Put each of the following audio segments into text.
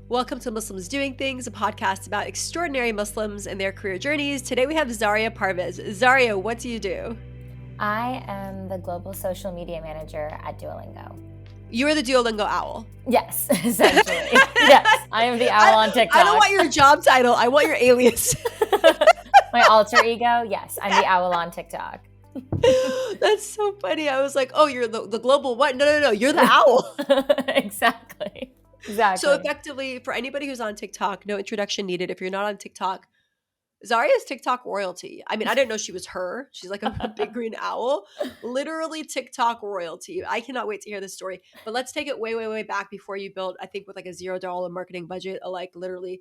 Welcome to Muslims Doing Things, a podcast about extraordinary Muslims and their career journeys. Today we have Zaria Parvez. Zaria, what do you do? I am the global social media manager at Duolingo. You are the Duolingo owl. Yes, essentially. Yes, I am the owl on TikTok. I don't want your job title. I want your alias. My alter ego? Yes, I'm the owl on TikTok. That's so funny. I was like, oh, you're the global what? No. You're the owl. Exactly. So effectively, for anybody who's on TikTok, no introduction needed. If you're not on TikTok, Zaria's TikTok royalty. I mean, I didn't know she was her. She's like a big green owl. Literally TikTok royalty. I cannot wait to hear this story. But let's take it way, way, way back before you built, I think with like a $0 marketing budget, a like literally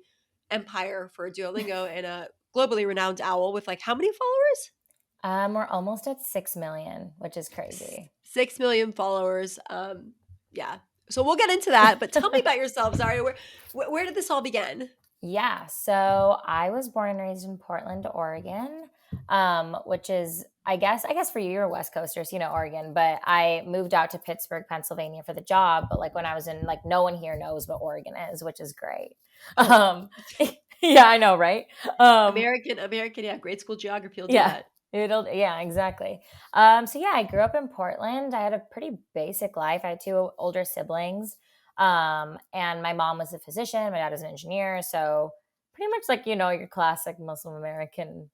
empire for Duolingo and a globally renowned owl with like how many followers? We're almost at 6 million, which is crazy. 6 million followers. Yeah. So we'll get into that. But tell me about yourself, Zaria. Where did this all begin? Yeah, so I was born and raised in Portland, Oregon, which is, I guess for you, you're West Coasters, you know, Oregon, but I moved out to Pittsburgh, Pennsylvania for the job. But like when I was in, like no one here knows what Oregon is, which is great. Yeah, I know, right? American, yeah, grade school geography will do that. Yeah, exactly. So yeah, I grew up in Portland. I had a pretty basic life. I had two older siblings. And my mom was a physician, my dad was an engineer. So pretty much like, you know, your classic Muslim American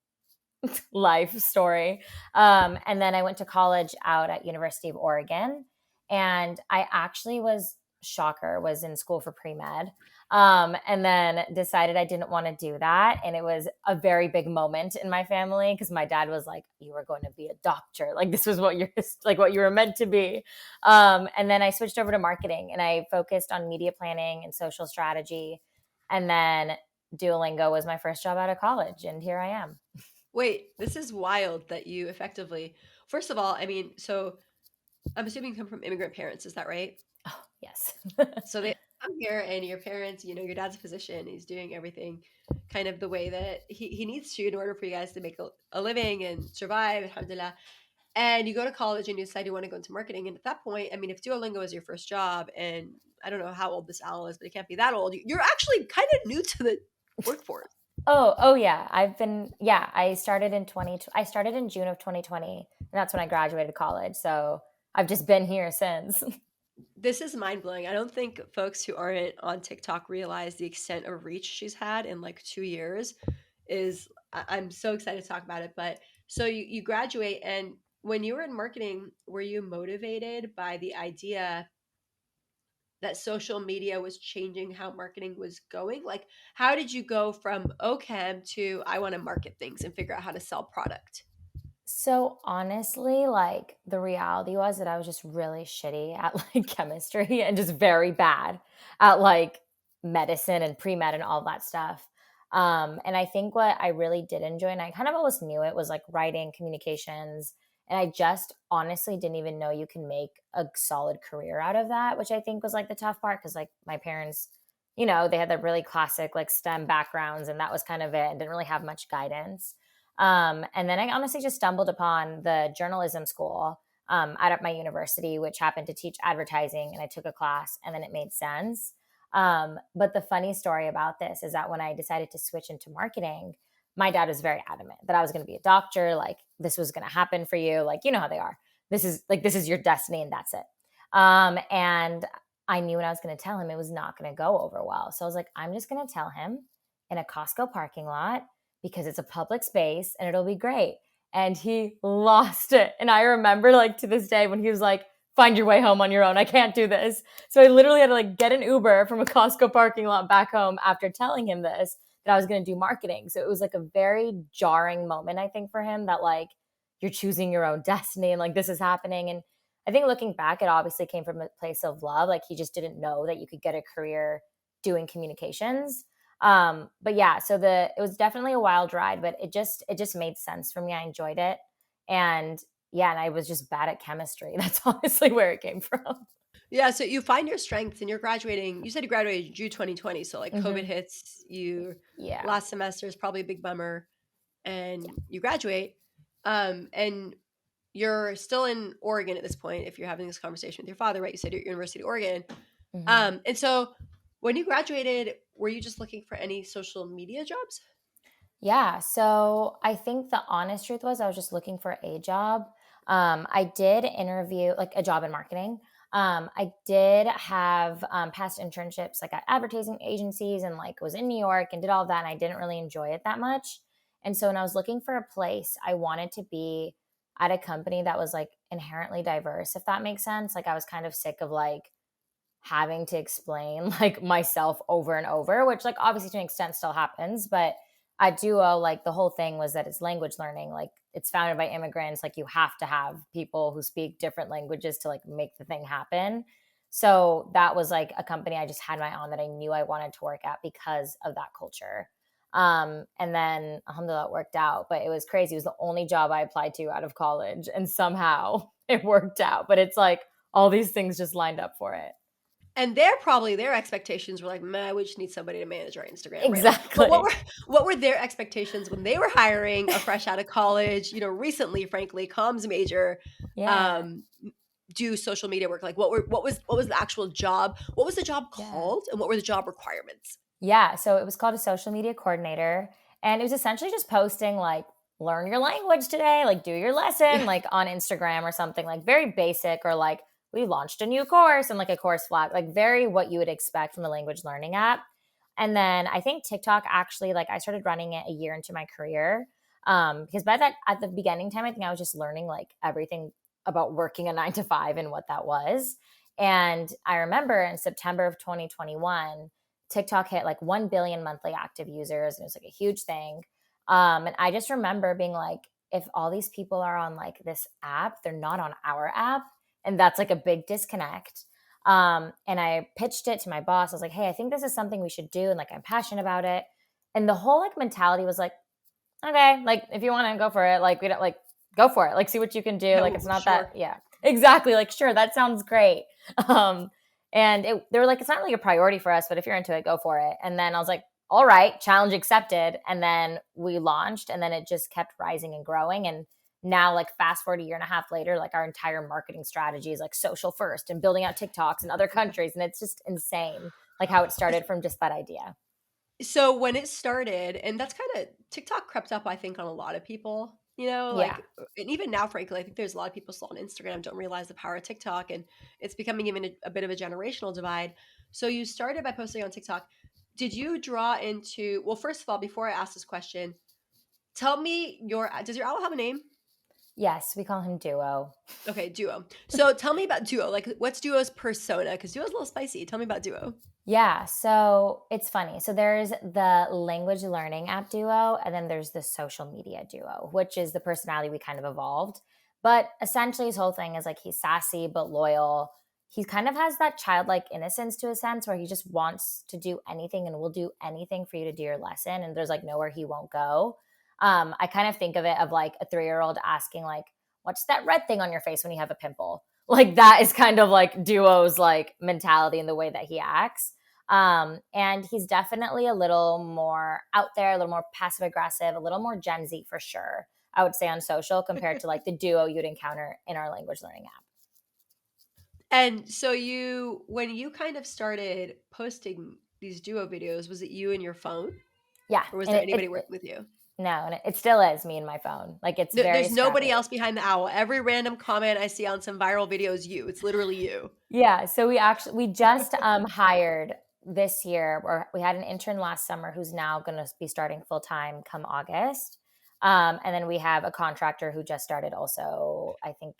life story. And then I went to college out at University of Oregon. And I actually was in school for pre-med. And then decided I didn't want to do that. And it was a very big moment in my family because my dad was like, you were going to be a doctor. Like this was what you're like, what you were meant to be. And then I switched over to marketing and I focused on media planning and social strategy. And then Duolingo was my first job out of college. And here I am. Wait, this is wild that you effectively, first of all, I mean, so I'm assuming you come from immigrant parents, is that right? Oh, yes. So they come here and your parents, you know, your dad's a physician, he's doing everything kind of the way that he needs to in order for you guys to make a living and survive, alhamdulillah. And you go to college and you decide you want to go into marketing. And at that point, I mean, if Duolingo is your first job, and I don't know how old this owl is, but it can't be that old, you're actually kind of new to the workforce. Oh yeah. I started I started in June of 2020 and that's when I graduated college. So I've just been here since. This is mind blowing. I don't think folks who aren't on TikTok realize the extent of reach she's had in like 2 years. I'm so excited to talk about it. But so you graduate, and when you were in marketing, were you motivated by the idea that social media was changing how marketing was going? Like, how did you go from OChem to I want to market things and figure out how to sell product? So honestly, like the reality was that I was just really shitty at like chemistry and just very bad at like medicine and pre-med and all that stuff. And I think what I really did enjoy, and I kind of always knew it, was like writing, communications. And I just honestly didn't even know you can make a solid career out of that, which I think was like the tough part because like my parents, you know, they had that really classic like STEM backgrounds and that was kind of it and didn't really have much guidance. And then I honestly just stumbled upon the journalism school out at my university, which happened to teach advertising. And I took a class and then it made sense. But the funny story about this is that when I decided to switch into marketing, my dad was very adamant that I was going to be a doctor. Like this was going to happen for you. Like, you know how they are. This is your destiny and that's it. And I knew when I was going to tell him it was not going to go over well. So I was like, I'm just going to tell him in a Costco parking lot because it's a public space and it'll be great. And he lost it. And I remember like to this day when he was like, find your way home on your own. I can't do this. So I literally had to like get an Uber from a Costco parking lot back home after telling him this, that I was going to do marketing. So it was like a very jarring moment, I think, for him that like you're choosing your own destiny and like this is happening. And I think looking back, it obviously came from a place of love. Like he just didn't know that you could get a career doing communications. But yeah, so it was definitely a wild ride, but it just made sense for me. I enjoyed it. And yeah, and I was just bad at chemistry. That's honestly where it came from. Yeah, so you find your strengths and you're graduating. You said you graduated June 2020, so like COVID Mm-hmm. hits you. Yeah. Last semester is probably a big bummer, and you graduate. And you're still in Oregon at this point. If you're having this conversation with your father, right? You said you're at University of Oregon. Mm-hmm. And so When you graduated, were you just looking for any social media jobs? Yeah. So I think the honest truth was I was just looking for a job. I did interview like a job in marketing. I did have past internships like at advertising agencies and like was in New York and did all of that. And I didn't really enjoy it that much. And so when I was looking for a place, I wanted to be at a company that was like inherently diverse, if that makes sense. Like I was kind of sick of like having to explain like myself over and over, which like obviously to an extent still happens. But at Duo, like the whole thing was that it's language learning. Like it's founded by immigrants. Like you have to have people who speak different languages to like make the thing happen. So that was like a company I just had my own that I knew I wanted to work at because of that culture. And then alhamdulillah it worked out, but it was crazy. It was the only job I applied to out of college and somehow it worked out. But it's like all these things just lined up for it. And they're probably their expectations were like, "Man, we just need somebody to manage our Instagram," right? Like, but what Exactly. were what were their expectations when they were hiring a fresh out of college, recently, frankly, comms major, Yeah. um, do social media work? Like, what was the actual job? What was the job Yeah. called, and what were the job requirements? Yeah. So it was called a social media coordinator. And it was essentially just posting like, learn your language today, like do your lesson, Yeah. like on Instagram or something, like very basic, or like we launched a new course and like a course flag, like very what you would expect from a language learning app. And then I think TikTok actually, like I started running it a year into my career. Because by that at the beginning time, I think I was just learning like everything about working a 9 to 5 and what that was. And I remember in September of 2021, TikTok hit like 1 billion monthly active users, and it was like a huge thing. And I just remember being like, if all these people are on like this app, they're not on our app. And that's like a big disconnect. And I pitched it to my boss. I was like, hey, I think this is something we should do. And like, I'm passionate about it. And the whole like mentality was like, okay, like if you want to go for it, like we don't like go for it, like see what you can do. Yeah, Like it's not that, sure. yeah, exactly. Like sure, that sounds great. Um, and they were like, it's not really a priority for us, but if you're into it, go for it. And then I was like, all right, challenge accepted. And then we launched, and then it just kept rising and growing. And now, like fast forward a year and a half later, like our entire marketing strategy is like social first and building out TikToks in other countries, and it's just insane, like how it started from just that idea. So when it started, and that's kinda TikTok crept up, I think, on a lot of people, Yeah. and even now, frankly, I think there's a lot of people still on Instagram don't realize the power of TikTok, and it's becoming even a bit of a generational divide. So you started by posting on TikTok. Did you draw into well, first of all, before I ask this question, tell me does your owl have a name? Yes, we call him Duo. Okay, Duo. So tell me about Duo. Like, what's Duo's persona? Because Duo's a little spicy. Tell me about Duo. Yeah, so it's funny. So there's the language learning app Duo, and then there's the social media Duo, which is the personality we kind of evolved. But essentially, his whole thing is like he's sassy but loyal. He kind of has that childlike innocence to a sense where he just wants to do anything and will do anything for you to do your lesson. And there's like nowhere he won't go. I kind of think of it of like a 3-year-old asking like, "What's that red thing on your face when you have a pimple?" Like that is kind of like Duo's like mentality and the way that he acts. And he's definitely a little more out there, a little more passive aggressive, a little more Gen Z for sure, I would say on social compared to like the Duo you'd encounter in our language learning app. And so when you kind of started posting these Duo videos, was it you and your phone? Yeah. Or was And there anybody working with you? no, and it still is me and my phone. Like it's very There's nobody scrappy. else behind the owl. Every random comment I see on some viral video is you. It's literally you. Yeah, so we just hired this year, or we had an intern last summer who's now going to be starting full time come August. And then we have a contractor who just started also, I think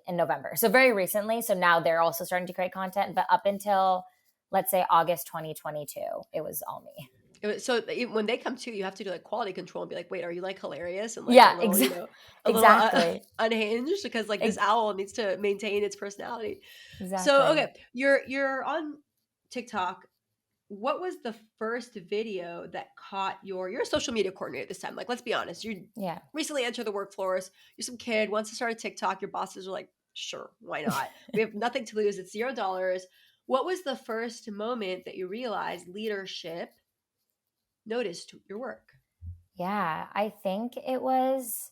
in November. So very recently. So now they're also starting to create content, but up until let's say August 2022, it was all me. When they come to you, have to do like quality control and be like, wait, are you like hilarious and like Yeah, a little exactly. unhinged because like this Ex- owl needs to maintain its personality. So exactly. okay, you're on TikTok. What was the first video that caught you're a social media coordinator this time. Like, let's be honest. You Yeah. recently entered the workforce. You're some kid, wants to start a TikTok. Your bosses are like, sure, why not? We have nothing to lose. It's $0. What was the first moment that you realized leadership noticed your work? Yeah, I think it was.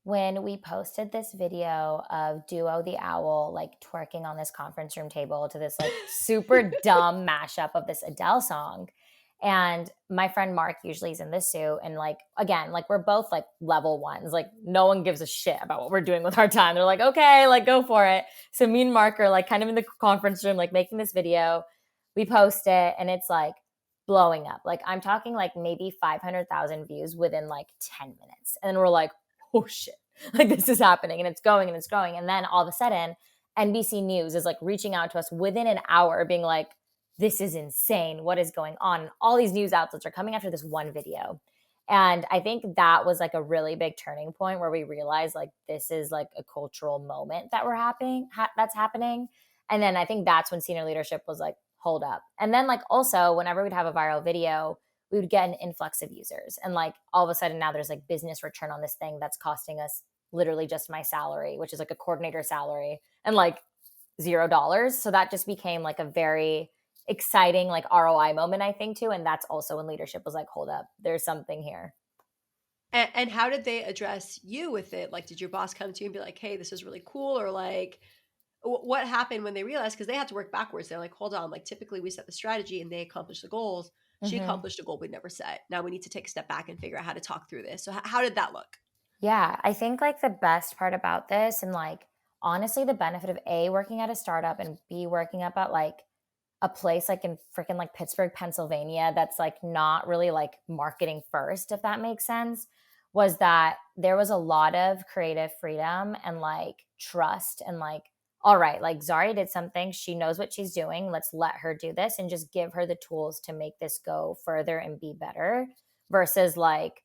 when we posted this video of Duo the Owl like twerking on this conference room table to this like super dumb mashup of this Adele song. And my friend Mark usually is in this suit. And like, again, like we're both like level ones. Like no one gives a shit about what we're doing with our time. They're like, okay, like go for it. So me and Mark are like kind of in the conference room, like making this video. We post it and it's like blowing up. Like I'm talking like maybe 500,000 views within like 10 minutes. And we're like, oh shit, like this is happening and it's going and it's growing. And then all of a sudden, NBC News is like reaching out to us within an hour, being like, this is insane. What is going on? And all these news outlets are coming after this one video. And I think that was like a really big turning point where we realized like this is like a cultural moment that that's happening. And then I think that's when senior leadership was like, hold up. And then like also whenever we'd have a viral video, we would get an influx of users. And like all of a sudden now there's like business return on this thing that's costing us literally just my salary, which is like a coordinator salary and like $0. So that just became like a very exciting like ROI moment, I think, too. And that's also when leadership was like, hold up, there's something here. And how did they address you with it? Like, did your boss come to you and be like, "Hey, this is really cool," or like, what happened when they realized? Because they had to work backwards. They're like, "Hold on, like typically we set the strategy and they accomplish the goals. She Mm-hmm. accomplished a goal we never set. Now we need to take a step back and figure out how to talk through this." So how did that look? Yeah, I think like the best part about this and like honestly the benefit of A, working at a startup and B, working up at like a place like in freaking like Pittsburgh, Pennsylvania, that's like not really like marketing first, if that makes sense, was that there was a lot of creative freedom and like trust and like, all right, like Zaria did something. She knows what she's doing. Let's let her do this and just give her the tools to make this go further and be better versus like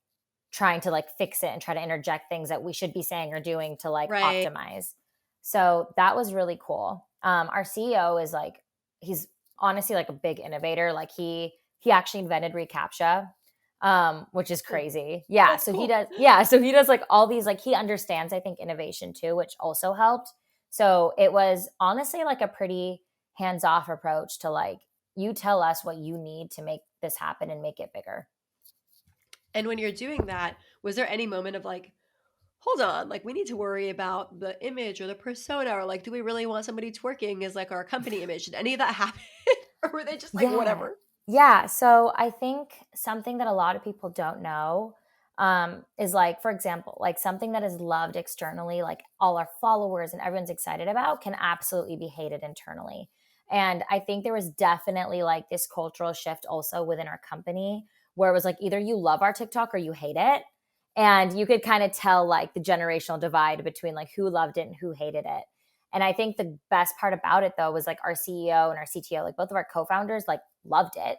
trying to like fix it and try to interject things that we should be saying or doing to like Right. optimize. So that was really cool. Our CEO is like, he's honestly like a big innovator. Like he actually invented reCAPTCHA, which is Cool. crazy. Yeah. That's So he cool. does. Yeah. So he does like all these. Like he understands, I think, innovation too, which also helped. So it was honestly like a pretty hands off approach to like you tell us what you need to make this happen and make it bigger. And when you're doing that, was there any moment of like, hold on, like we need to worry about the image or the persona, or like, do we really want somebody twerking as like our company image? Did any of that happen? Or were they just like, Yeah. whatever? Yeah. So I think something that a lot of people don't know is like, for example, like something that is loved externally, like all our followers and everyone's excited about, can absolutely be hated internally. And I think there was definitely like this cultural shift also within our company where it was like either you love our TikTok or you hate it. And you could kind of tell like the generational divide between like who loved it and who hated it. And I think the best part about it though was like our CEO and our CTO, like both of our co-founders, like loved it.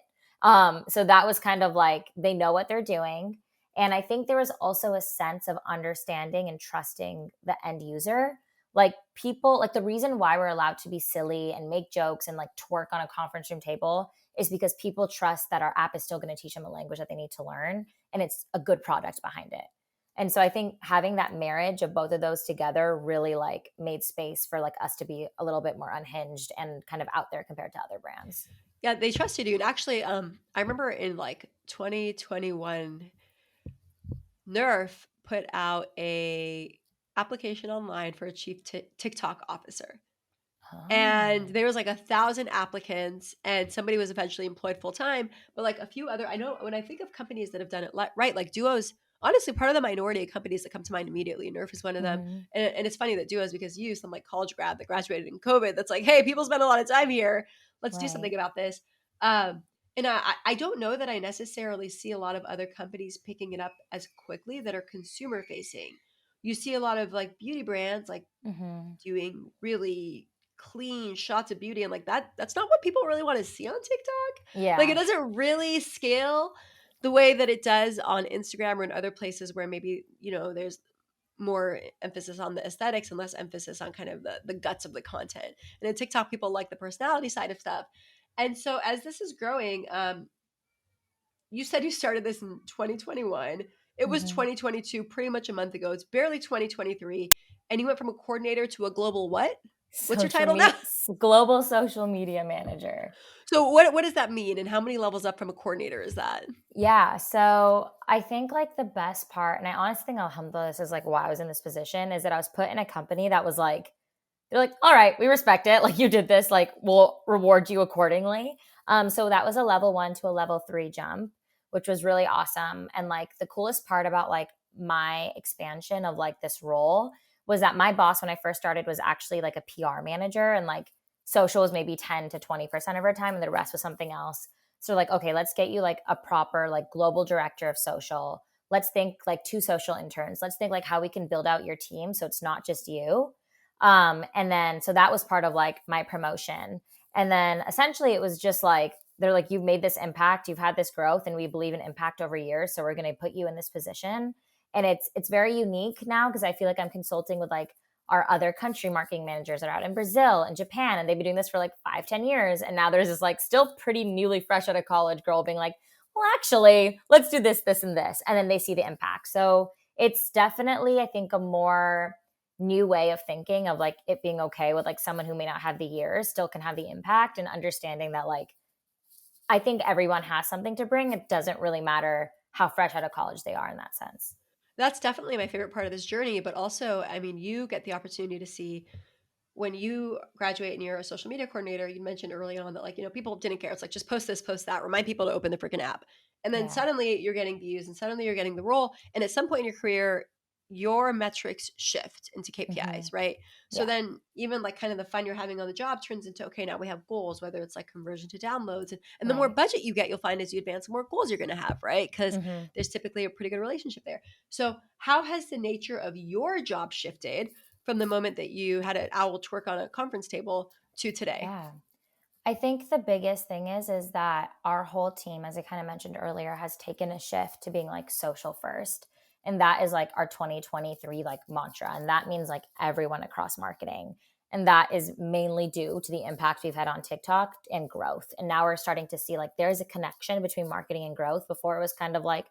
So that was kind of like they know what they're doing. And I think there was also a sense of understanding and trusting the end user. Like people, like the reason why we're allowed to be silly and make jokes and like twerk on a conference room table is because people trust that our app is still going to teach them a language that they need to learn and it's a good product behind it. And so I think having that marriage of both of those together really like made space for like us to be a little bit more unhinged and kind of out there compared to other brands. Yeah, they trusted you. And actually, I remember in like 2021, Nerf put out a application online for a chief TikTok officer. And Oh. there was like 1,000 applicants, and somebody was eventually employed full time. But like a few other, I know when I think of companies that have done it right, like Duo's honestly part of the minority of companies that come to mind immediately. Nerf is one of them, Mhm. and it's funny that Duo's because you, some like college grad that graduated in COVID, that's like, hey, people spend a lot of time here. Let's do Right. something about this. And I don't know that I necessarily see a lot of other companies picking it up as quickly that are consumer facing. You see a lot of like beauty brands like Mhm. doing really clean shots of beauty and like that's not what people really want to see on TikTok. Like it Yeah. doesn't really scale the way that it does on Instagram or in other places where maybe, there's more emphasis on the aesthetics and less emphasis on kind of the guts of the content. And in TikTok people like the personality side of stuff. And so as this is growing, you said you started this in 2021. It was Mhm. 2022, pretty much a month ago. It's barely 2023. And you went from a coordinator to a global what? What's your Social title now? media, global social media manager. So what does that mean, and how many levels up from a coordinator is that? Yeah, so I think like the best part, and I honestly think alhamdulillah, this is like why I was in this position, is that I was put in a company that was like, they're like, all right, we respect it. Like you did this, like we'll reward you accordingly. So that was a level 1 to a level 3 jump, which was really awesome. And like the coolest part about like my expansion of like this role was that my boss when I first started was actually like a PR manager, and like social was maybe 10 to 20% of her time and the rest was something else. So like, okay, let's get you like a proper like global director of social. Let's think like 2 social interns. Let's think like how we can build out your team so it's not just you. And then so that was part of like my promotion. And then essentially it was just like they're like, you've made this impact, you've had this growth, and we believe in impact over years. So we're gonna put you in this position. And it's very unique now because I feel like I'm consulting with like our other country marketing managers that are out in Brazil and Japan, and they've been doing this for like 5, 10 years. And now there's this like still pretty newly fresh out of college girl being like, well, actually, let's do this, this, and this. And then they see the impact. So it's definitely, I think, a more new way of thinking of like it being okay with like someone who may not have the years still can have the impact, and understanding that like I think everyone has something to bring. It doesn't really matter how fresh out of college they are in that sense. That's definitely my favorite part of this journey, but also, I mean, you get the opportunity to see when you graduate and you're a social media coordinator. You mentioned early on that, like, people didn't care. It's like, just post this, post that, remind people to open the freaking app. And then Yeah. suddenly you're getting views and suddenly you're getting the role. And at some point in your career, your metrics shift into Hmm. KPIs, right? So Yeah. then even like kind of the fun you're having on the job turns into, okay, now we have goals, whether it's like conversion to downloads. And the more Right. budget you get, you'll find as you advance, the more goals you're going to have, right? Because Hmm. there's typically a pretty good relationship there. So how has the nature of your job shifted from the moment that you had an owl twerk on a conference table to today? Yeah. I think the biggest thing is that our whole team, as I kind of mentioned earlier, has taken a shift to being like social first. And that is like our 2023 like mantra. And that means like everyone across marketing. And that is mainly due to the impact we've had on TikTok and growth. And now we're starting to see like there's a connection between marketing and growth. Before it was kind of like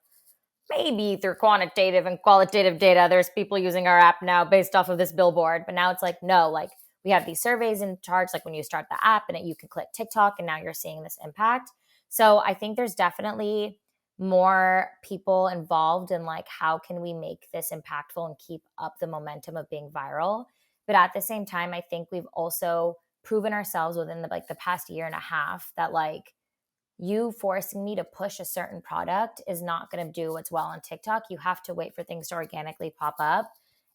maybe through quantitative and qualitative data, there's people using our app now based off of this billboard. But now it's like, no, like we have these surveys in charge, like when you start the app and you can click TikTok and now you're seeing this impact. So I think there's definitely more people involved in like, how can we make this impactful and keep up the momentum of being viral? But at the same time, I think we've also proven ourselves within like the past year and a half that like you forcing me to push a certain product is not going to do what's well on TikTok. You have to wait for things to organically pop up.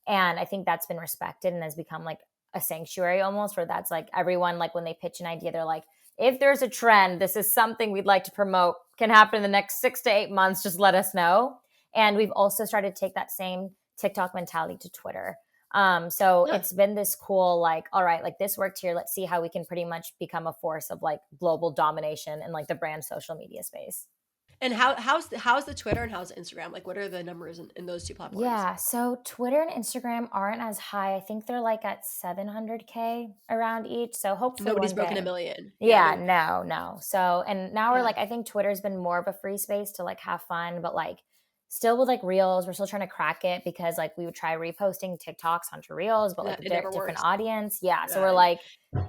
And I think that's been respected and has become like a sanctuary almost, where that's like everyone, like when they pitch an idea, they're like, if there's a trend, this is something we'd like to promote, can happen in the next 6 to 8 months, just let us know. And we've also started to take that same TikTok mentality to Twitter. So Huh. it's been this cool, like, all right, like this worked here. Let's see how we can pretty much become a force of like global domination in like the brand social media space. And how's the Twitter and how's the Instagram? Like, what are the numbers in those two platforms? Yeah. So Twitter and Instagram aren't as high. I think they're like at 700K around each. So hopefully Nobody's one broken a day. million. Yeah, Yeah, no, no, no. So, and now we're yeah. like, I think Twitter's been more of a free space to like have fun, but like still with like reels, we're still trying to crack it because like we would try reposting TikToks onto reels, but like It never different works. audience. Yeah. So we're Yeah. like,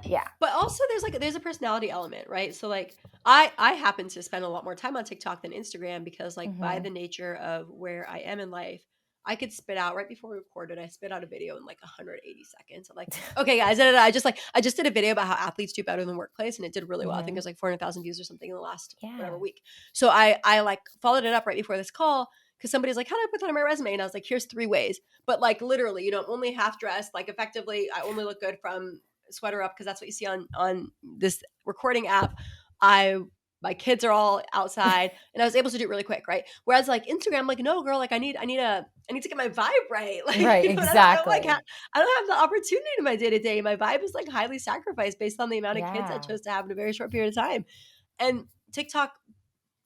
yeah. But also there's a personality element, right? So like I happen to spend a lot more time on TikTok than Instagram because like by Hmm. the nature of where I am in life, I could spit out right before we recorded, I spit out a video in like 180 seconds. I'm like, okay guys, I just did a video about how athletes do better in the workplace and it did really well. I think it Hmm. was like 400,000 views or something in the last whatever Yeah. week. So I like followed it up right before this call because somebody's like, how do I put that on my resume? And I was like, here's 3 ways. But like literally, I'm only half dressed. Like effectively, I only look good from sweater up because that's what you see on this recording app. I My kids are all outside and I was able to do it really quick, right? Whereas like Instagram, like, no girl, like I need to get my vibe right. Like, Right. and I don't like Exactly. I don't have the opportunity in my day to day. My vibe is like highly sacrificed based on the amount of kids I Yeah. chose to have in a very short period of time. And TikTok,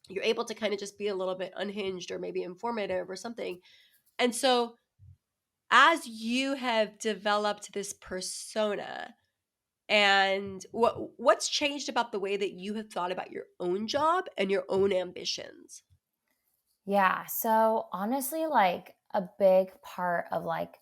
you're able to kind of just be a little bit unhinged or maybe informative or something. And so as you have developed this persona, and what's changed about the way that you have thought about your own job and your own ambitions? Yeah. So honestly, like a big part of like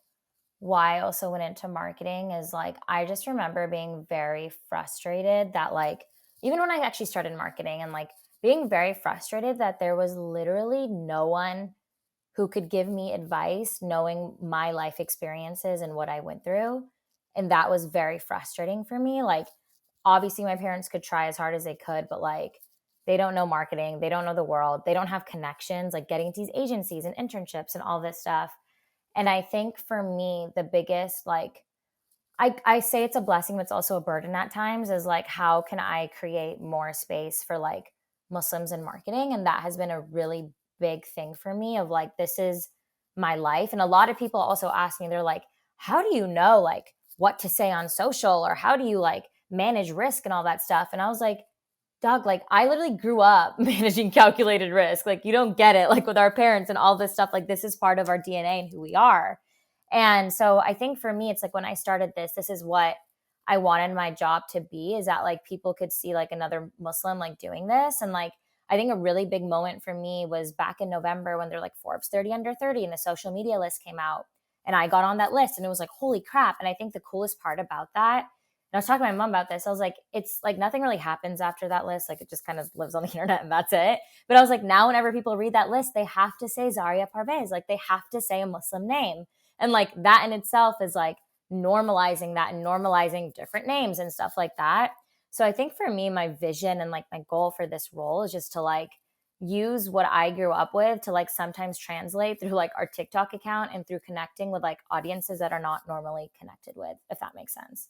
why I also went into marketing is like I just remember being very frustrated that like even when I actually started marketing and like being very frustrated that there was literally no one who could give me advice knowing my life experiences and what I went through. And that was very frustrating for me. Like, obviously, my parents could try as hard as they could, but like, they don't know marketing, they don't know the world, they don't have connections, like getting to these agencies and internships and all this stuff. And I think for me, the biggest, like, I say it's a blessing, but it's also a burden at times, is like, how can I create more space for like Muslims in marketing? And that has been a really big thing for me of like, this is my life. And a lot of people also ask me, they're like, how do you know like what to say on social or how do you like manage risk and all that stuff? And I was like, dog, like I literally grew up managing calculated risk. Like you don't get it, like with our parents and all this stuff. Like this is part of our DNA and who we are. And so I think for me, it's like when I started this is what I wanted my job to be, is that like people could see like another Muslim like doing this. And like I think a really big moment for me was back in November when they're like Forbes 30 under 30 and the social media list came out. And I got on that list and it was like, holy crap. And I think the coolest part about that, and I was talking to my mom about this. I was like, it's like nothing really happens after that list. Like it just kind of lives on the internet and that's it. But I was like, now whenever people read that list, they have to say Zaria Parvez. Like they have to say a Muslim name. And like that in itself is like normalizing that and normalizing different names and stuff like that. So I think for me, my vision and like my goal for this role is just to like use what I grew up with to like sometimes translate through like our TikTok account and through connecting with like audiences that are not normally connected with, if that makes sense.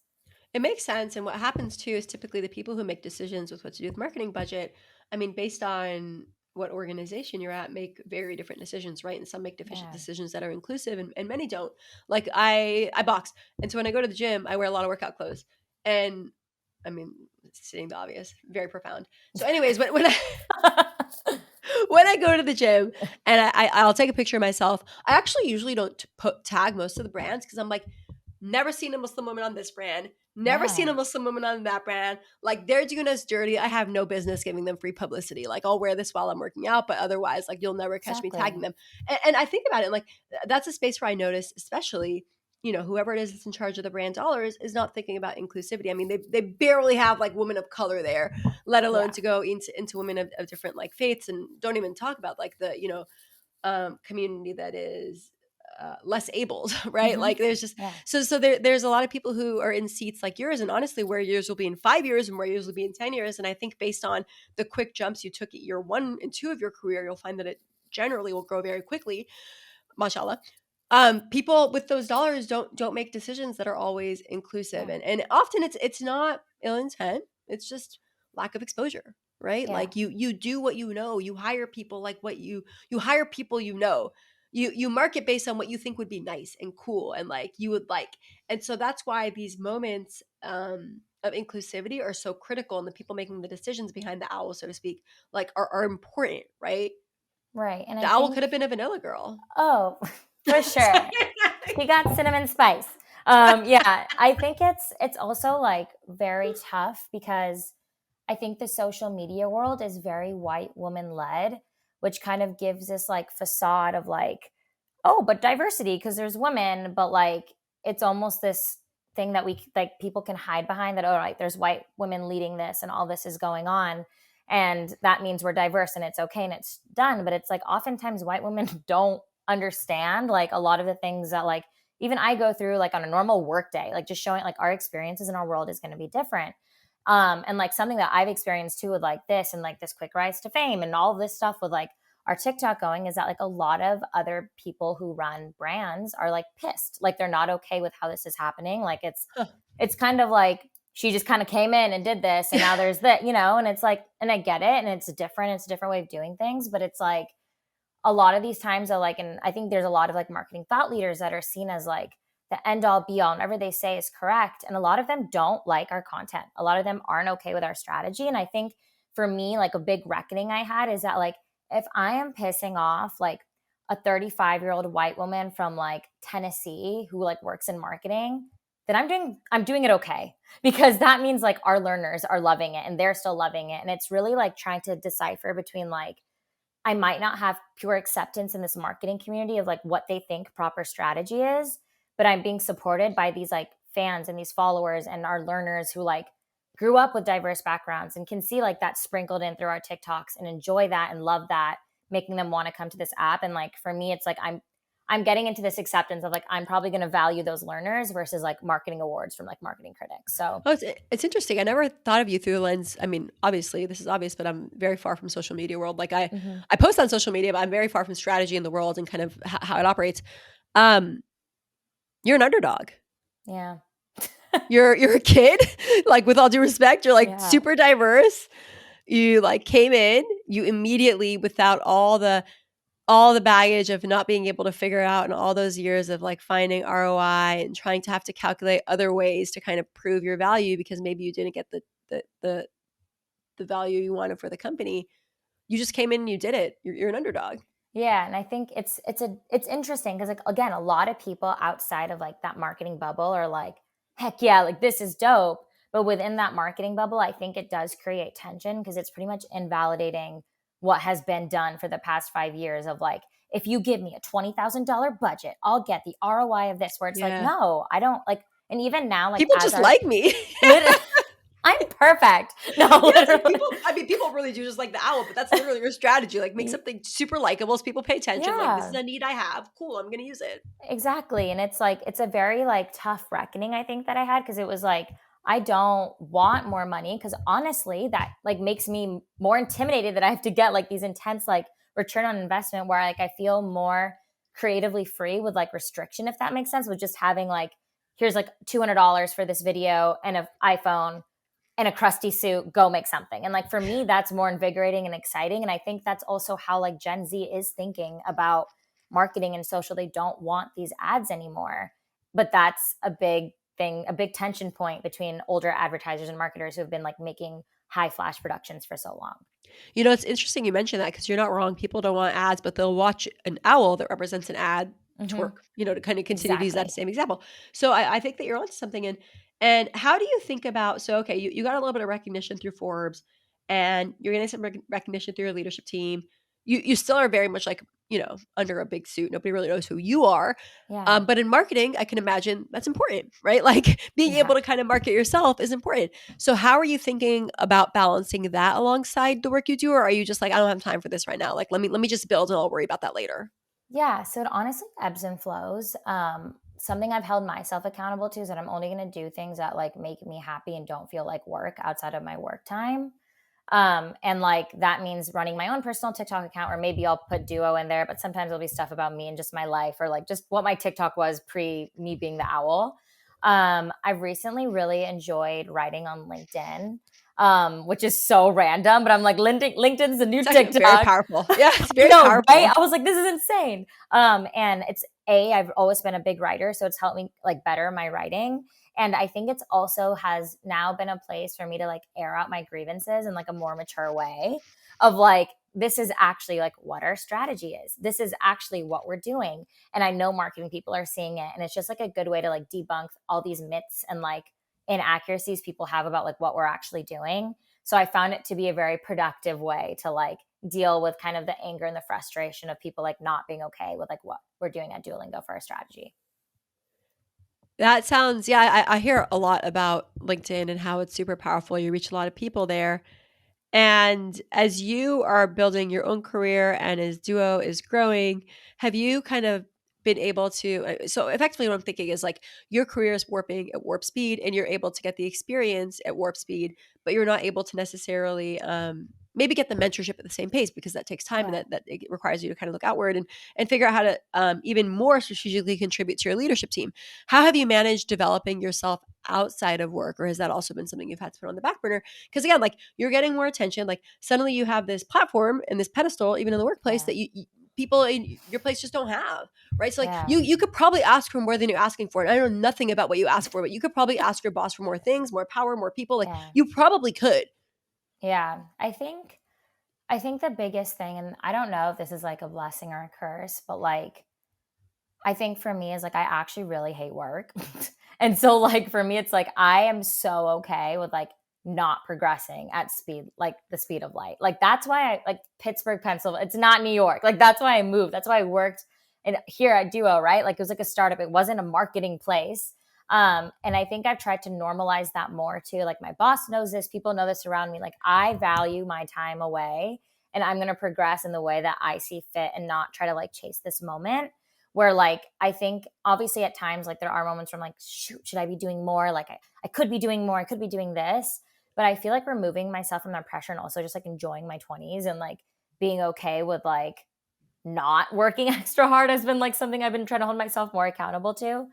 It makes sense, and what happens too is typically the people who make decisions with what to do with marketing budget, I mean, based on what organization you're at, make very different decisions, right? And some make Yeah. decisions that are inclusive, and many don't. Like I box, and so when I go to the gym, I wear a lot of workout clothes, and I mean, stating the obvious, very profound. So, anyways, when I when I go to the gym and I'll take a picture of myself, I actually usually don't tag most of the brands because I'm like, never seen a Muslim woman on this brand. Never seen a Yeah, Muslim woman on that brand. Like they're doing us dirty. I have no business giving them free publicity. Like I'll wear this while I'm working out, but otherwise, like you'll never catch me tagging exactly. them. And I think about it, like that's a space where I notice, especially whoever it is that's in charge of the brand dollars is not thinking about inclusivity. I mean, they barely have like women of color there, let alone Yeah. to go into women of different like faiths, and don't even talk about like the community that is less abled, right? Hmm. Like there's just Yeah. there's a lot of people who are in seats like yours, and honestly, where yours will be in 5 years and where yours will be in 10 years. And I think based on the quick jumps you took at year 1 and 2 of your career, you'll find that it generally will grow very quickly, mashallah. People with those dollars don't make decisions that are always inclusive, Yeah. and often it's not ill intent, it's just lack of exposure, right? Yeah. Like you do what you know, you hire people like what you hire people, you market based on what you think would be nice and cool and like you would like. And so that's why these moments of inclusivity are so critical, and the people making the decisions behind the owl, so to speak, like are important, right? Right. And The I owl could think, have been a vanilla girl. oh, for sure. She Sorry. got cinnamon spice. Yeah, I think it's also like very tough because I think the social media world is very white woman led, which kind of gives this like facade of like, oh, but diversity because there's women, but like it's almost this thing that we like people can hide behind that, oh, right, there's white women leading this and all this is going on. And that means we're diverse and it's okay and it's done. But it's like oftentimes white women don't understand like a lot of the things that like even I go through like on a normal work day, like just showing like our experiences in our world is going to be different. And like something that I've experienced too with like this and like this quick rise to fame and all this stuff with like our TikTok going is that like a lot of other people who run brands are like pissed. Like they're not okay with how this is happening. Like Huh. it's kind of like she just kind of came in and did this and now there's that, and it's like, and I get it and it's a different way of doing things, but it's like a lot of these times are like, and I think there's a lot of like marketing thought leaders that are seen as like the end all be all, and whatever they say is correct. And a lot of them don't like our content. A lot of them aren't okay with our strategy. And I think for me, like a big reckoning I had is that like, if I am pissing off like a 35-year-old white woman from like Tennessee who like works in marketing, then I'm doing it okay because that means like our learners are loving it and they're still loving it. And it's really like trying to decipher between like I might not have pure acceptance in this marketing community of like what they think proper strategy is, but I'm being supported by these like fans and these followers and our learners who like grew up with diverse backgrounds and can see like that sprinkled in through our TikToks and enjoy that and love that, making them want to come to this app. And like for me, it's like I'm getting into this acceptance of like I'm probably going to value those learners versus like marketing awards from like marketing critics. So Oh, it's interesting. I never thought of you through the lens. I mean, obviously, this is obvious, but I'm very far from social media world. Like mhm. I post on social media, but I'm very far from strategy in the world and kind of how it operates. Um, you're an underdog. Yeah. You're a kid. Like with all due respect, you're like Yeah. super diverse. You like came in, you immediately without all the baggage of not being able to figure it out and all those years of like finding ROI and trying to have to calculate other ways to kind of prove your value because maybe you didn't get the the the value you wanted for the company. You just came in and you did it. You're an underdog. Yeah, and I think it's interesting because like again, a lot of people outside of like that marketing bubble are like, heck yeah, like this is dope. But within that marketing bubble, I think it does create tension because it's pretty much invalidating what has been done for the past 5 years of like, if you give me a $20,000 budget, I'll get the ROI of this. Where it's like, Yeah. no, I don't like. And even now, like People as just our like me. literally, I'm perfect. No, Yes, like literally, people I mean, people really do just like the owl, but that's literally your strategy. Like make something super likable so people pay attention. Like this is yeah. a need I have. Cool, I'm gonna use it. Exactly, and it's like it's a very, like, tough reckoning I think that I had because it was like, I don't want more money because honestly, that, like, makes me more intimidated that I have to get, like, these intense, like, return on investment where, like, I feel more creatively free with, like, restriction, if that makes sense, with just having, like, "Here's, like, $200 for this video and an iPhone and a crusty suit, go make something." And like for me, that's more invigorating and exciting. And I think that's also how like Gen Z is thinking about marketing and social. They don't want these ads anymore. But that's a big thing, a big tension point between older advertisers and marketers who have been like making high flash productions for so long. You know, it's interesting you mentioned that because you're not wrong. People don't want ads, but they'll watch an owl that represents an ad to Hmm. work, to kind of continue to use that Exactly. same example. So I think that you're onto something. And how do you think about, so, okay, you got a little bit of recognition through Forbes and you're getting some recognition through your leadership team. You still are very much like, under a big suit. Nobody really knows who you are. Yeah. But in marketing, I can imagine that's important, right? Like being able Yeah. to kind of market yourself is important. So how are you thinking about balancing that alongside the work you do? Or are you just like, I don't have time for this right now. Like, let me just build and I'll worry about that later. Yeah, so it honestly ebbs and flows. Something I've held myself accountable to is that I'm only going to do things that like make me happy and don't feel like work outside of my work time. And like that means running my own personal TikTok account, or maybe I'll put Duo in there, but sometimes it'll be stuff about me and just my life, or like just what my TikTok was pre me being the owl. I've recently really enjoyed writing on LinkedIn, which is so random, but I'm like, LinkedIn's the new It's actually very TikTok. powerful. Yeah, it's I very know, right? powerful. I was like, this is insane. And I've always been a big writer, so it's helped me like better my writing. And I think it's also has now been a place for me to like air out my grievances in like a more mature way of like, this is actually like what our strategy is. This is actually what we're doing. And I know marketing people are seeing it. And it's just like a good way to like debunk all these myths and like inaccuracies people have about like what we're actually doing. So I found it to be a very productive way to like deal with kind of the anger and the frustration of people like not being okay with like what we're doing at Duolingo for our strategy. That sounds, yeah, I hear a lot about LinkedIn and how it's super powerful. You reach a lot of people there. And as you are building your own career and as Duo is growing, have you kind of been able to? So effectively, what I'm thinking is like your career is warping at warp speed, and you're able to get the experience at warp speed, but you're not able to necessarily maybe get the mentorship at the same pace because that takes time and Yeah. that it requires you to kind of look outward and figure out how to even more strategically contribute to your leadership team. How have you managed developing yourself outside of work, or has that also been something you've had to put on the back burner? Because again, like you're getting more attention. Like suddenly you have this platform and this pedestal, even in the workplace, Yeah. that people in your place just don't have, right? So like Yeah. you could probably ask for more than you're asking for. And I know nothing about what you ask for, but you could probably ask your boss for more things, more power, more people. Like Yeah. you probably could. Yeah. I think the biggest thing, and I don't know if this is like a blessing or a curse, but like I think for me is like I actually really hate work. And so like for me it's like I am so okay with like not progressing at speed, like the speed of light. Like that's why I like Pittsburgh, Pennsylvania. It's not New York. Like that's why I moved. That's why I worked and here at Duo, right? Like it was like a startup. It wasn't a marketing place. And I think I've tried to normalize that more too. Like my boss knows this, people know this around me. Like I value my time away and I'm going to progress in the way that I see fit and not try to like chase this moment where like I think obviously at times like there are moments where I'm like, shoot, should I be doing more? Like I could be doing more. I could be doing this. But I feel like removing myself from that pressure and also just like enjoying my 20s and like being okay with like not working extra hard has been like something I've been trying to hold myself more accountable to.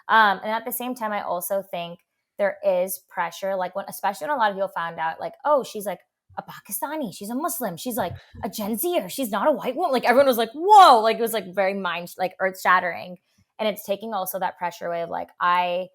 And at the same time, I also think there is pressure, like when, especially when a lot of people found out, like, oh, she's like a Pakistani, she's a Muslim, she's like a Gen Zer, she's not a white woman. Like everyone was like, whoa, like it was like very mind, like earth shattering. And it's taking also that pressure away of like, I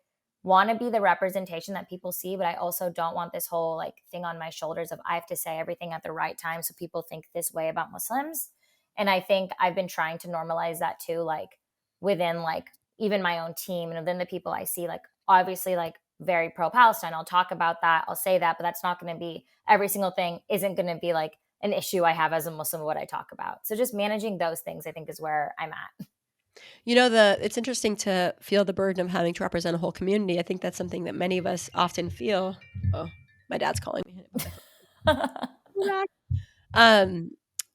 want to be the representation that people see, but I also don't want this whole like thing on my shoulders of I have to say everything at the right time so people think this way about Muslims. And I think I've been trying to normalize that too, like within like even my own team and within the people I see, like obviously like very pro Palestine. I'll talk about that. I'll say that, but that's not going to be every single thing isn't going to be like an issue I have as a Muslim, what I talk about. So just managing those things, I think is where I'm at. It's interesting to feel the burden of having to represent a whole community. I think that's something that many of us often feel. Oh, my dad's calling me. Um,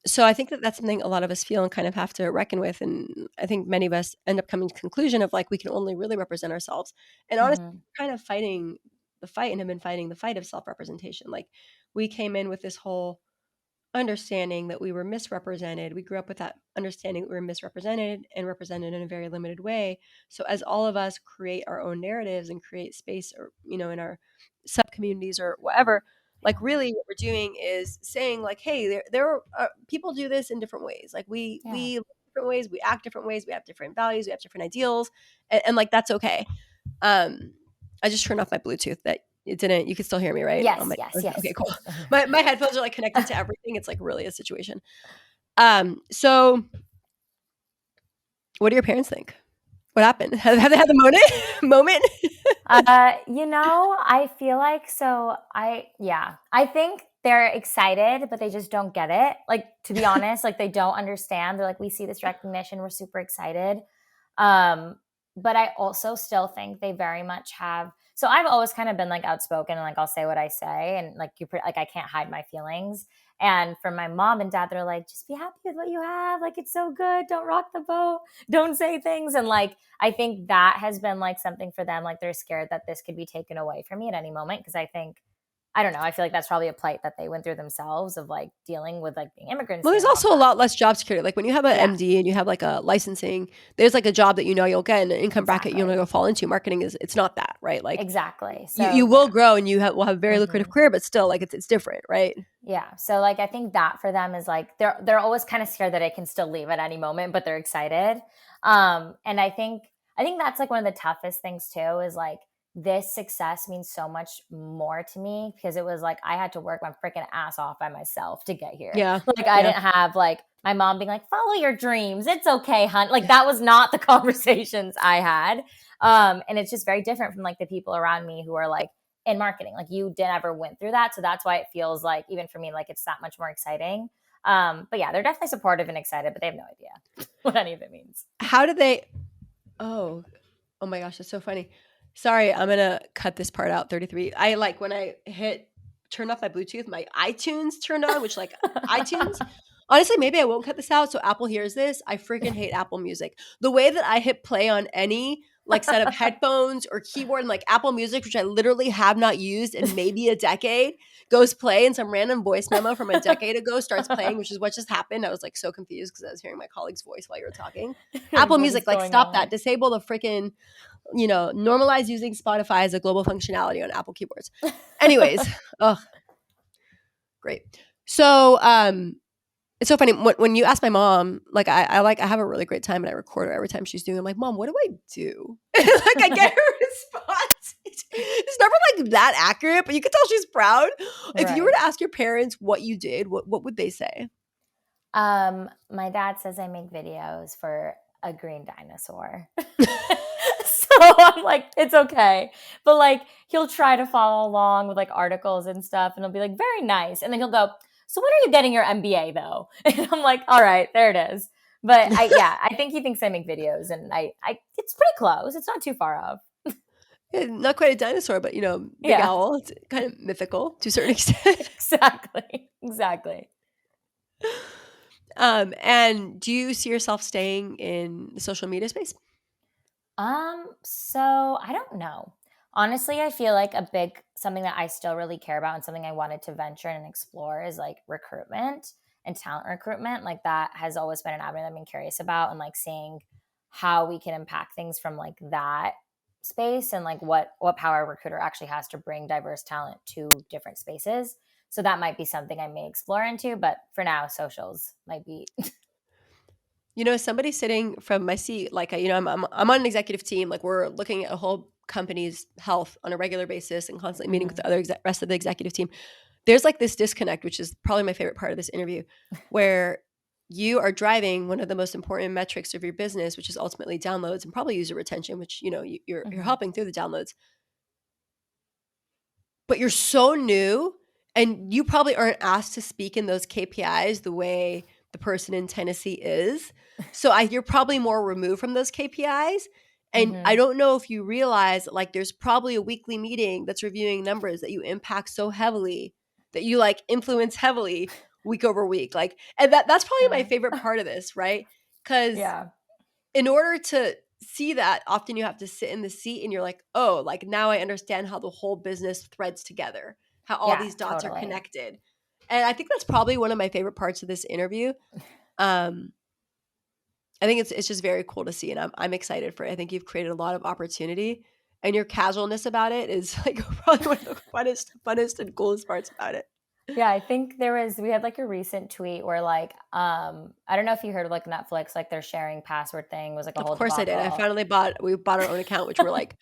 so I think that that's something a lot of us feel and kind of have to reckon with. And I think many of us end up coming to the conclusion of like, we can only really represent ourselves. And honestly, Mm-hmm. kind of fighting the fight and have been fighting the fight of self-representation. Like we came in with this whole understanding that we were misrepresented. We grew up with that understanding that we were misrepresented and represented in a very limited way. So as all of us create our own narratives and create space or, in our sub communities or whatever, like really what we're doing is saying like, hey, there are people do this in different ways. Like Yeah. we live different ways, we act different ways, we have different values, we have different ideals, and like that's okay. I just turned off my Bluetooth. That it didn't. You can still hear me, right? Oh Yes, my. yes, Okay, yes. cool. My headphones are like connected to everything. It's like really a situation. So what do your parents think? What happened? Have they had the moment? I feel like so I think they're excited, but they just don't get it. Like to be honest, like they don't understand. They're like, we see this recognition, we're super excited. Um, but I also still think they very much have. So I've always kind of been like outspoken and like I'll say what I say and like like I can't hide my feelings. And for my mom and dad, they're like, just be happy with what you have. Like it's so good. Don't rock the boat. Don't say things. And like I think that has been like something for them. Like they're scared that this could be taken away from me at any moment. Cause I think, I don't know, I feel like that's probably a plight that they went through themselves of like dealing with like being immigrants Well, here there's and all also a that. lot less job security. Like when you have an Yeah, MD and you have like a licensing, there's like a job that you'll get an income bracket exactly. go fall into. Marketing it's not that, right? Like Exactly. you So will yeah. grow and will have a very lucrative Hmm. career, but still like it's different, right? Yeah. So like I think that for them is like they're always kind of scared that I can still leave at any moment, but they're excited. And I think that's like one of the toughest things too is like this success means so much more to me because it was like I had to work my freaking ass off by myself to get here. Yeah. Like I Yeah. didn't have like my mom being like, follow your dreams. It's okay, hun. Like that was not the conversations I had. And it's just very different from like the people around me who are like in marketing. Like you never went through that. So that's why it feels like, even for me, like it's that much more exciting. But yeah, they're definitely supportive and excited, but they have no idea what any of it means. How did they Oh, oh my gosh, that's so funny. Sorry, I'm gonna cut this part out. 33. I like when I hit turn off my Bluetooth, my iTunes turned on, which like iTunes. Honestly, maybe I won't cut this out so Apple hears this. I freaking hate Apple Music. The way that I hit play on any like set of headphones or keyboard and like Apple Music, which I literally have not used in maybe a decade, goes play and some random voice memo from a decade ago starts playing, which is what just happened. I was like so confused because I was hearing my colleague's voice while you were talking. Like, Apple what Music, is like going stop that. on? Disable the freaking, normalize using Spotify as a global functionality on Apple keyboards. Anyways, oh, great. So, it's so funny when you ask my mom, like I have a really great time and I record her every time she's doing. I'm like, Mom, what do I do? Like I get her response. It's never like that accurate, but you can tell she's proud. If you were Right. to ask your parents what you did, what would they say? My dad says I make videos for a green dinosaur. So I'm like, it's okay. But like he'll try to follow along with like articles and stuff and he'll be like, very nice. And then he'll go, so when are you getting your MBA though? And I'm like, all right, there it is. But yeah, I think he thinks I make videos, and I it's pretty close. It's not too far off. Not quite a dinosaur, but big Yeah, owl. It's kind of mythical to a certain extent. exactly, exactly. And do you see yourself staying in the social media space? So I don't know. Honestly, I feel like a big something that I still really care about and something I wanted to venture and explore is like recruitment and talent recruitment. Like that has always been an avenue that I've been curious about, and like seeing how we can impact things from like that space, and like what power a recruiter actually has to bring diverse talent to different spaces. So that might be something I may explore into, but for now, socials might be. Somebody sitting from my seat, like I'm on an executive team. Like we're looking at a whole company's health on a regular basis and constantly meeting with Mhm. the other rest of the executive team. There's like this disconnect, which is probably my favorite part of this interview, where you are driving one of the most important metrics of your business, which is ultimately downloads and probably user retention, which you're Mhm. helping through the downloads. But you're so new and you probably aren't asked to speak in those KPIs the way the person in Tennessee is. So you're probably more removed from those KPIs. And I Mhm. don't know if you realize like there's probably a weekly meeting that's reviewing numbers that you impact so heavily that you like influence heavily week over week. Like, and that's probably my Yeah. favorite part of this, right? Because Yeah. in order to see that, often you have to sit in the seat and you're like, oh, like now I understand how the whole business threads together, how all Yeah, these dots are totally. connected. And I think that's probably one of my favorite parts of this interview. Um, I think it's just very cool to see, and I'm excited for it. I think you've created a lot of opportunity, and your casualness about it is like probably one of the funnest and coolest parts about it. Yeah, I think we had like a recent tweet where like I don't know if you heard of like Netflix, like their sharing password thing was like a Of whole course I did. debacle. We bought our own account, which we're like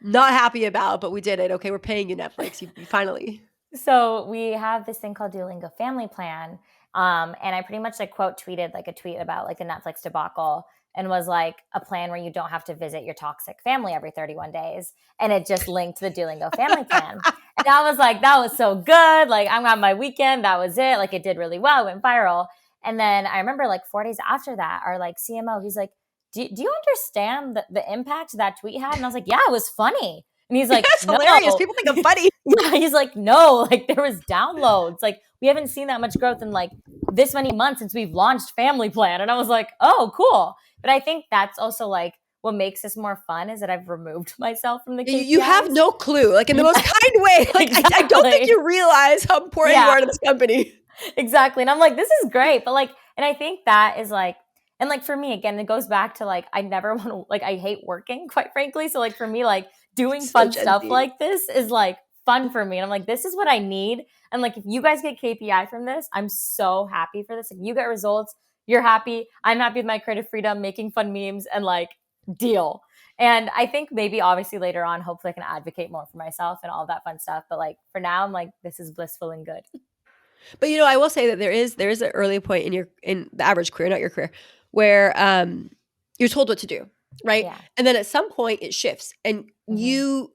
not happy about, but we did it. Okay, we're paying you Netflix. You finally. So we have this thing called Duolingo Family Plan. And I pretty much like quote tweeted like a tweet about like the Netflix debacle, and was like a plan where you don't have to visit your toxic family every 31 days. And it just linked to the Duolingo Family Plan. And I was like, that was so good. Like I'm on my weekend. That was it. Like it did really well. It went viral. And then I remember like 4 days after that, our like CMO, he's like, do you understand the impact that tweet had? And I was like, yeah, it was funny. And he's like, It's hilarious. no. People think I'm funny. Yeah, he's like, no, like there was downloads. Like we haven't seen that much growth in like this many months since we've launched Family Plan. And I was like, oh, cool. But I think that's also like what makes this more fun is that I've removed myself from the You have KPIs. no clue, like in the most Yeah, kind way. Like I don't think exactly. you realize how important you Yeah, are to this company. exactly. And I'm like, this is great. But like, and I think that is like, and like for me, again, it goes back to like, I never want to, like, I hate working, quite frankly. So like for me, like doing So fun Gen stuff Z. like this is like fun for me. And I'm like, this is what I need. And like, if you guys get KPI from this, I'm so happy for this. If you get results, you're happy. I'm happy with my creative freedom, making fun memes, and like, deal. And I think maybe obviously later on, hopefully I can advocate more for myself and all that fun stuff. But like for now, I'm like, this is blissful and good. But I will say that there is an early point in the average career, not your career, where you're told what to do, right? Yeah. And then at some point it shifts, and Mm-hmm. you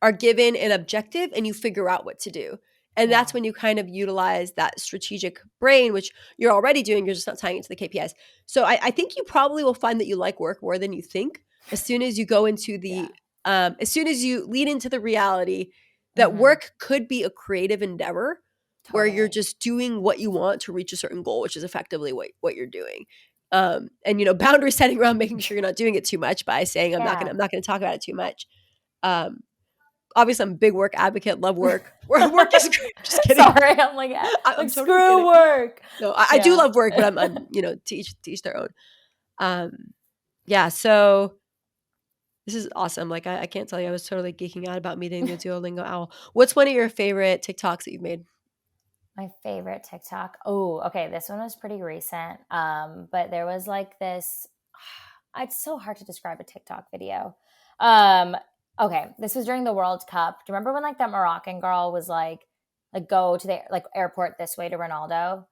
are given an objective and you figure out what to do. And that's Yeah. when you kind of utilize that strategic brain, which you're already doing. You're just not tying it to the KPIs. So I think you probably will find that you like work more than you think as soon as you go into Yeah. as soon as you lead into the reality that Mm-hmm. work could be a creative endeavor where you're Totally. just doing what you want to reach a certain goal, which is effectively what you're doing. And boundary setting around making sure you're not doing it too much by saying Yeah. I'm not gonna talk about it too much. Um, Obviously, I'm a big work advocate, love work. Work is great. Just kidding. Sorry, I'm like, I'm like totally screw kidding. work. No, I do Yeah. love work, but I'm to each their own. Um, yeah. So this is awesome. Like I can't tell you, I was totally geeking out about meeting the Duolingo owl. What's one of your favorite TikToks that you've made? My favorite TikTok. Oh, okay. This one was pretty recent. But there was like this. It's so hard to describe a TikTok video. Um, okay, this was during the World Cup. Do you remember when like that Moroccan girl was like go to the like airport this way to Ronaldo?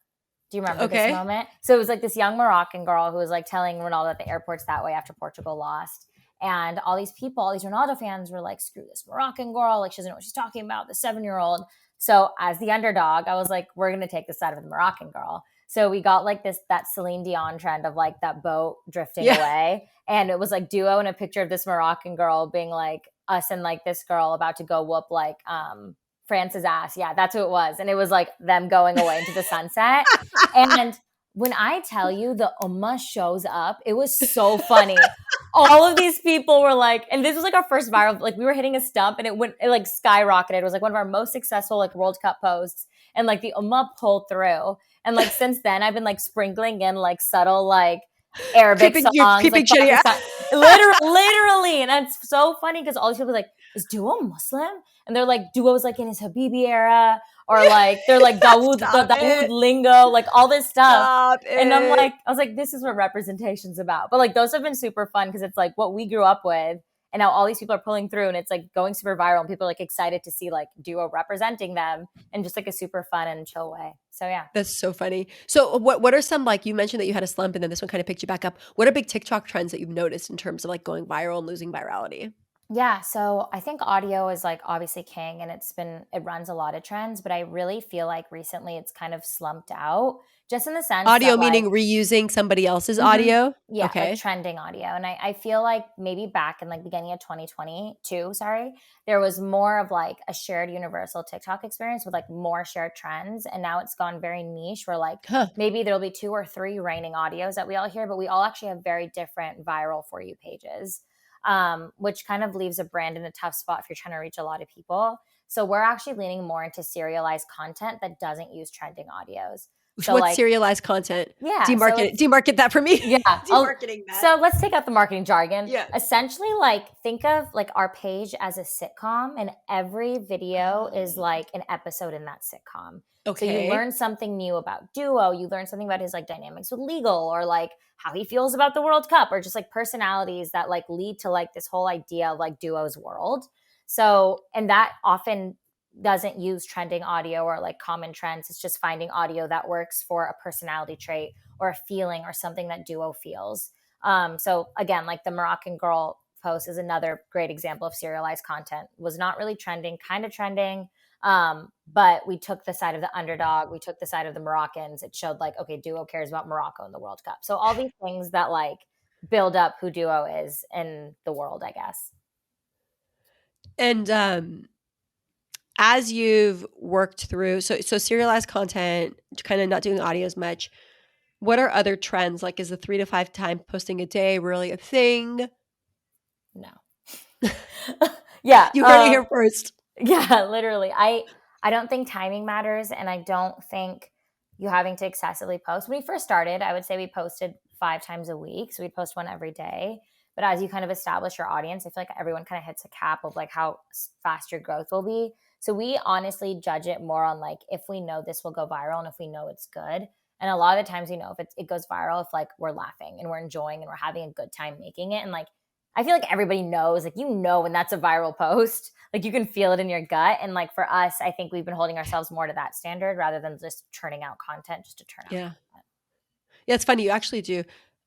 Do you remember this Okay. moment? So it was like this young Moroccan girl who was like telling Ronaldo that the airport's that way after Portugal lost. And all these people, all these Ronaldo fans were like, screw this Moroccan girl. Like, she doesn't know what she's talking about, the 7-year-old. So as the underdog, I was like, we're going to take the side of the Moroccan girl. So we got like that Celine Dion trend of like that boat drifting Yeah. away. And it was like duo and a picture of this Moroccan girl being like us and like this girl about to go whoop like France's ass. Yeah, that's who it was. And it was like them going away into the sunset. And when I tell you the Ummah shows up, it was so funny. All of these people were like, and this was like our first viral, like we were hitting a stump and it like skyrocketed. It was like one of our most successful like World Cup posts. And like the Ummah pulled through. And like since then, I've been like sprinkling in like subtle like Arabic You're songs, like creeping Jenny out. Pakistan, literally. And it's so funny because all these people are like, is Duo Muslim? And they're like, Duo's like in his Habibi era, or like they're like Stop Dawood it. lingo, like all this stuff. Stop And it. I was like, this is what representation's about. But like those have been super fun because it's like what we grew up with. And now all these people are pulling through and it's like going super viral and people are like excited to see like Duo representing them in just like a super fun and chill way. So yeah. That's so funny. So what are some, like, you mentioned that you had a slump and then this one kind of picked you back up. What are big TikTok trends that you've noticed in terms of like going viral and losing virality? Yeah, so I think audio is like obviously king and it runs a lot of trends, but I really feel like recently it's kind of slumped out just in the sense Audio that like meaning reusing somebody else's Mhm. audio? Yeah, like Okay. trending audio. And I feel like maybe back in like beginning of 2022, sorry, there was more of like a shared universal TikTok experience with like more shared trends. And now it's gone very niche where like Huh. maybe there'll be two or three reigning audios that we all hear, but we all actually have very different viral For You pages, which kind of leaves a brand in a tough spot if you're trying to reach a lot of people. So we're actually leaning more into serialized content that doesn't use trending audios. So What's like, serialized content? yeah, so Demarket it. it's Demarket that for me. yeah. Demarketing that. So let's take out the marketing jargon. Yeah. Essentially, like think of like our page as a sitcom, and every video is Oh, like an episode in that sitcom. So you okay. learn something new about Duo, you learn something about his like dynamics with legal, or like how he feels about the World Cup, or just like personalities that like lead to like this whole idea of like Duo's world. So, and that often doesn't use trending audio or like common trends. It's just finding audio that works for a personality trait or a feeling or something that Duo feels. So again, like the Moroccan girl post is another great example of serialized content. Was not really trending, kind of trending, but we took the side of the underdog. We took the side of the Moroccans. It showed like, okay, Duo cares about Morocco in the World Cup. So all these things that like build up who Duo is in the world, I guess. And as you've worked through, so serialized content, kind of not doing audio as much. What are other trends? Like, is the 3 to 5 time posting a day really a thing? No. Yeah. You heard it here first. Yeah, literally. I don't think timing matters and I don't think you having to excessively post. When we first started, I would say we posted 5 times a week. So we'd post one every day. But as you kind of establish your audience, I feel like everyone kind of hits a cap of like how fast your growth will be. So we honestly judge it more on like if we know this will go viral and if we know it's good. And a lot of the times, you know, if it goes viral, if like we're laughing and we're enjoying and we're having a good time making it. And like I feel like everybody knows, like, you know, when that's a viral post, like you can feel it in your gut. And like for us, I think we've been holding ourselves more to that standard rather than just churning out content just to turn out Yeah. content. Yeah, it's funny. You actually do.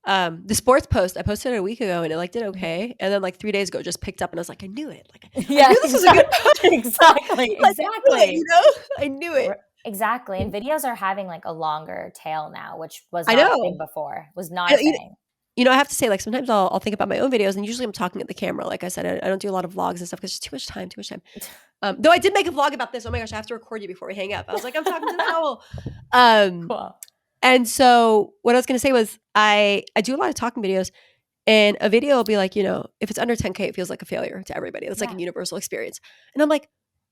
The sports post, I posted it a week ago and it like did Mhm. okay. And then like 3 days ago, it just picked up and I was like, I knew it. Like I Yeah, knew this was a good post. exactly, Like I knew it, exactly. I knew it. Exactly. And videos are having like a longer tail now, which was I not a know. thing before, was not a I, thing. I have to say, like, sometimes I'll think about my own videos, and usually I'm talking at the camera. Like I said, I don't do a lot of vlogs and stuff because it's too much time, too much time. Though I did make a vlog about this. Oh my gosh, I have to record you before we hang up. I was like, I'm talking to the owl. Um, Cool. and so what I was gonna say was I do a lot of talking videos, and a video will be like, if it's under 10K, it feels like a failure to everybody. That's like a Yeah. universal experience. And I'm like,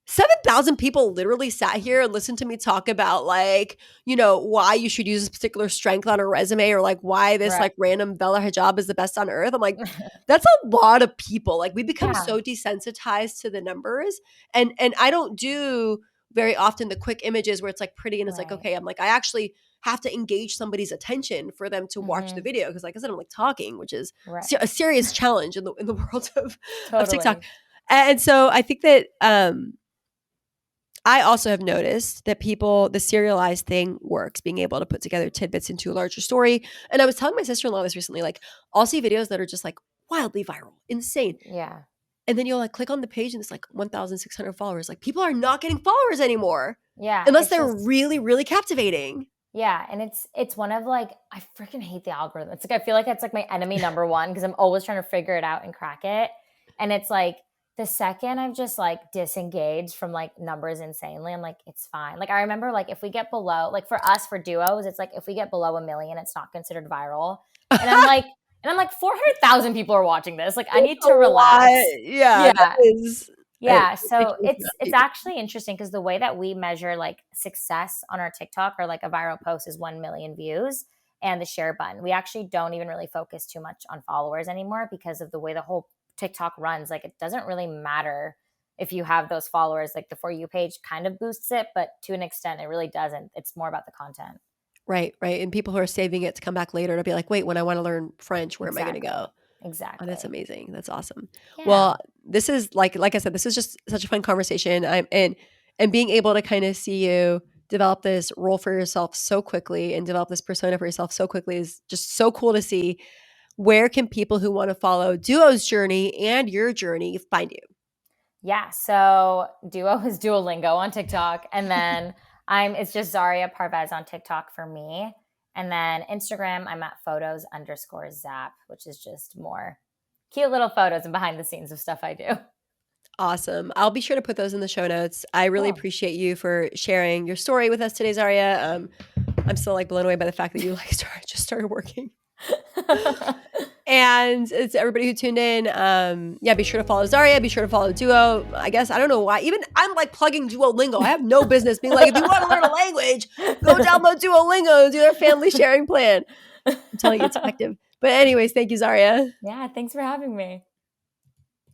7,000 people literally sat here and listened to me talk about like, why you should use this particular strength on a resume or like why this Right. like random Bella hijab is the best on earth. I'm like, that's a lot of people. Like we become Yeah. so desensitized to the numbers. And I don't do very often the quick images where it's like pretty and it's like, Right. okay, I'm like, I actually have to engage somebody's attention for them to watch the Hmm. video. Cause like I said, I'm like talking, which is Right. a serious challenge in the world of TikTok. Totally. And so I think that I also have noticed that the serialized thing works, being able to put together tidbits into a larger story. And I was telling my sister-in-law this recently, like I'll see videos that are just like wildly viral, insane. Yeah. And then you'll like click on the page and it's like 1,600 followers. Like people are not getting followers anymore Yeah. unless It's they're just really, really captivating. Yeah, and it's one of like I freaking hate the algorithm. It's like I feel like it's like my enemy number one because I'm always trying to figure it out and crack it. And it's like the second I've just like disengaged from like numbers insanely, I'm like, it's fine. Like I remember like if we get below, like for us for duos, it's like if we get below 1 million, it's not considered viral. And I'm like 400,000 people are watching this. Like I It's need a to lot. relax. Yeah, that Yeah. is a Yeah, so ridiculous amount of it's people. actually interesting because the way that we measure like success on our TikTok or like a viral post is 1 million views and the share button. We actually don't even really focus too much on followers anymore because of the way the whole TikTok runs. Like it doesn't really matter if you have those followers. Like the For You page kind of boosts it, but to an extent, it really doesn't. It's more about the content. Right, right, and people who are saving it to come back later to be like, "Wait, when I wanna learn French, where am I gonna Exactly. go?" Oh, that's Exactly. amazing. That's awesome. Yeah. Well, this is like I said, this is just such a fun conversation. And being able to kind of see you develop this role for yourself so quickly and develop this persona for yourself so quickly is just so cool to see. Where can people who want to follow Duo's journey and your journey find you? Yeah, so Duo is Duolingo on TikTok, and then it's just Zaria Parvez on TikTok for me, and then Instagram I'm at photos_zap, which is just more cute little photos and behind the scenes of stuff I do. Awesome. I'll be sure to put those in the show notes. I really Cool. appreciate you for sharing your story with us today, Zaria. I'm still like blown away by the fact that you like just started working. And it's everybody who tuned in. Yeah, be sure to follow Zaria. Be sure to follow Duo. I guess I don't know why. Even I'm like plugging Duolingo. I have no business being like, if you want to learn a language, go download Duolingo and do their family sharing plan. I'm telling you, it's effective. But anyways, thank you, Zaria. Yeah, thanks for having me.